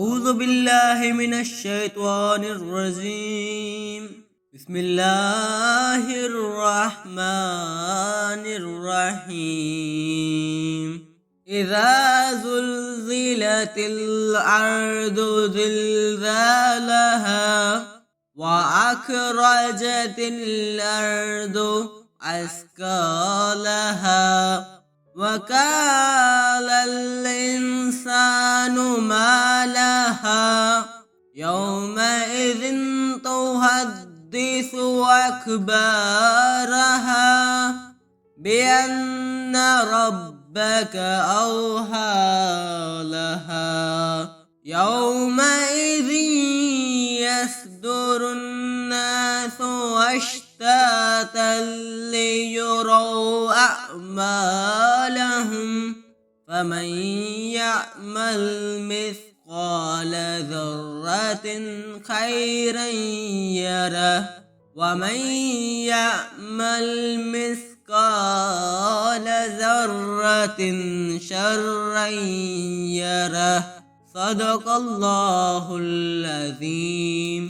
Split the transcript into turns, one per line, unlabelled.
أعوذ بالله من الشيطان الرجيم. بسم الله الرحمن الرحيم. إذا زلزلت الأرض زلزالها وأخرجت الأرض أثقالها وقال الإنسان ما لها يومئذ تحدث أخبارها بأن ربك أوحى لها يومئذ يصدر الناس أشتاتا ليروا أعمالهم فمن يعمل مثقال ذرة خيرا يره ومن يعمل مثقال ذرة شرا يره. صدق الله العظيم.